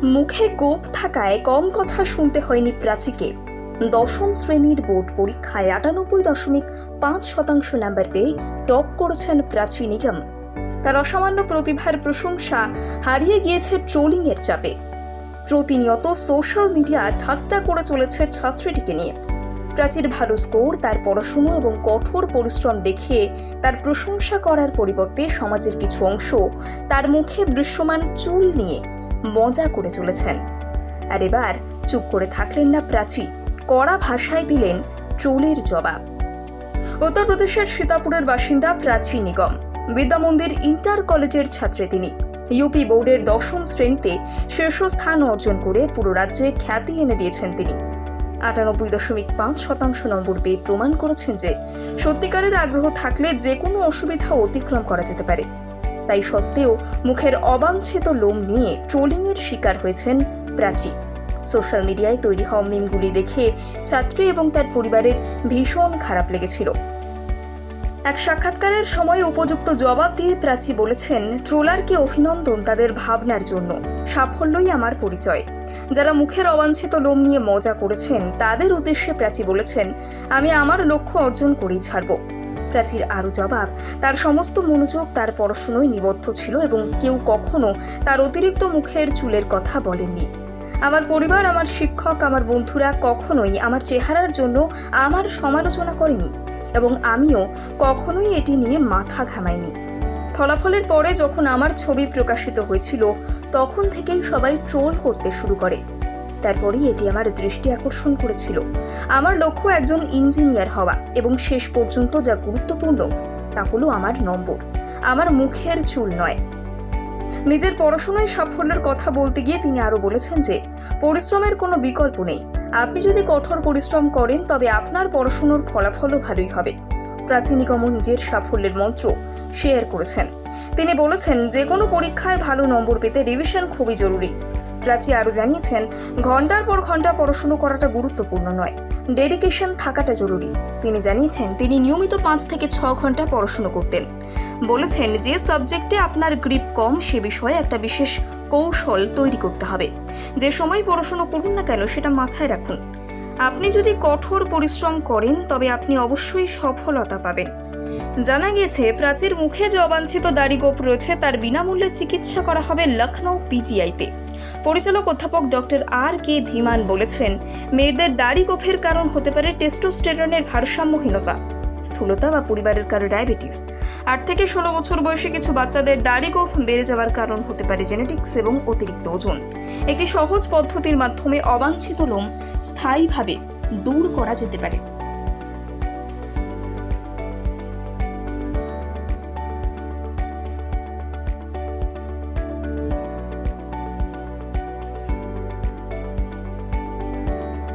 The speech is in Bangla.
মুখে গোঁফ থাকায় কম কথা শুনতে হয়নি প্রাচীকে। দশম শ্রেণীর বোর্ড পরীক্ষায় 98.5% নাম্বার পেয়ে টপ করেছেন প্রাচী নিগম। তার অসামান্য প্রতিভার প্রশংসা হারিয়ে গিয়েছে ট্রোলিংয়ের চাপে। প্রতিনিয়ত সোশ্যাল মিডিয়া ঠাট্টা করে চলেছে ছাত্রীটিকে নিয়ে। প্রাচীর ভালো স্কোর, তার পড়াশুনো এবং কঠোর পরিশ্রম দেখে তার প্রশংসা করার পরিবর্তে সমাজের কিছু অংশ তার মুখে দৃশ্যমান চুল নিয়ে মজা করে চলেছেন। আর এবার চুপ করে থাকলেন না প্রাচী, কড়া ভাষায় দিলেন ট্রোলের জবাব। উত্তরপ্রদেশের সীতাপুরের বাসিন্দা প্রাচী নিগম বিদ্যামন্দির ইন্টার কলেজের ছাত্রী। তিনি ইউপি বোর্ডের 10ম শ্রেণীতে শীর্ষস্থান অর্জন করে পুরো রাজ্যে খ্যাতি এনে দিয়েছেন। তিনি 98.5% নম্বর পেয়ে প্রমাণ করেছেন যে সত্যিকারের আগ্রহ থাকলে যে কোনো অসুবিধা অতিক্রম করা যেতে পারে। তাই সত্ত্বেও মুখের অবাঞ্ছিত লোম নিয়ে ট্রোলিংয়ের শিকার হয়েছেন প্রাচী। সোশ্যাল মিডিয়ায় তৈরি হওয়া মিমগুলি দেখে ছাত্রী এবং তার পরিবারের ভীষণ খারাপ লেগেছিল। এক সাক্ষাৎকারের সময় উপযুক্ত জবাব দিয়ে প্রাচী বলেছেন, ট্রোলারকে অভিনন্দন তাদের ভাবনার জন্য, সাফল্যই আমার পরিচয়। যারা মুখের অবাঞ্ছিত লোম নিয়ে মজা করেছেন তাদের উদ্দেশ্যে প্রাচী বলেছেন, আমি আমার লক্ষ্য অর্জন করেই ছাড়ব। প্রাচীর আরও জবাব, তার সমস্ত মনোযোগ তার পড়াশুনোয় নিবদ্ধ ছিল এবং কেউ কখনো তার অতিরিক্ত মুখের চুলের কথা বলেননি। আমার পরিবার, আমার শিক্ষক, আমার বন্ধুরা কখনোই আমার চেহারার জন্য আমার সমালোচনা করেনি এবং আমিও কখনোই এটি নিয়ে মাথা ঘামাইনি। ফলাফলের পরে যখন আমার ছবি প্রকাশিত হয়েছিল তখন থেকেই সবাই ট্রোল করতে শুরু করে। তারপরেই এটি আমার দৃষ্টি আকর্ষণ করেছিল। আমার লক্ষ্য একজন ইঞ্জিনিয়ার হওয়া এবং শেষ পর্যন্ত যা গুরুত্বপূর্ণ তা হলো আমার নম্বর, আমার মুখের চুল নয়। নিজের পড়াশোনায় সাফল্যের কথা বলতে গিয়ে তিনি আরও বলেছেন যে পরিশ্রমের কোনো বিকল্প নেই। আপনি যদি কঠোর পরিশ্রম করেন তবে আপনার পড়াশোনার ফলাফলও ভালোই হবে। প্রাচী নিগম নিজের সাফল্যের মন্ত্র শেয়ার করেছেন। তিনি বলেছেন, যে কোনো পরীক্ষায় ভালো নম্বর পেতে রিভিশন খুবই জরুরি। প্রাচী আরও জানিয়েছেন, ঘন্টার পর ঘন্টা পড়াশুনো করাটা গুরুত্বপূর্ণ নয়, ডেডিকেশন থাকাটা জরুরি। তিনি জানিয়েছেন, তিনি নিয়মিত 5 থেকে 6 ঘন্টা পড়াশুনো করতেন। বলেছেন, যে সাবজেক্টে আপনার গ্রিপ কম সে বিষয়ে একটা বিশেষ কৌশল তৈরি করতে হবে। যে সময় পড়াশুনো করুন না কেন সেটা মাথায় রাখুন। আপনি যদি কঠোর পরিশ্রম করেন তবে আপনি অবশ্যই সফলতা পাবেন। জানা গিয়েছে, প্রাচীর মুখে যে অবাঞ্ছিত দাড়ি গোঁফ রয়েছে তার বিনামূল্যে চিকিৎসা করা হবে লখনৌ পিজিআইতে। পরিচালক অধ্যাপক ডক্টর আর.কে ধীমান বলেছেন, মেয়েদের দাড়ি গোঁফের কারণ হতে পারে টেস্টোস্টেরনের ভারসাম্যহীনতা, স্থূলতা বা পরিবারের কারো ডায়াবেটিস। 8 থেকে 16 বছর বয়সী কিছু বাচ্চাদের দাড়ি গোঁফ বেড়ে যাওয়ার কারণ হতে পারে জেনেটিক্স এবং অতিরিক্ত ওজন। একটি সহজ পদ্ধতির মাধ্যমে অবাঞ্ছিত লোম স্থায়ীভাবে দূর করা যেতে পারে।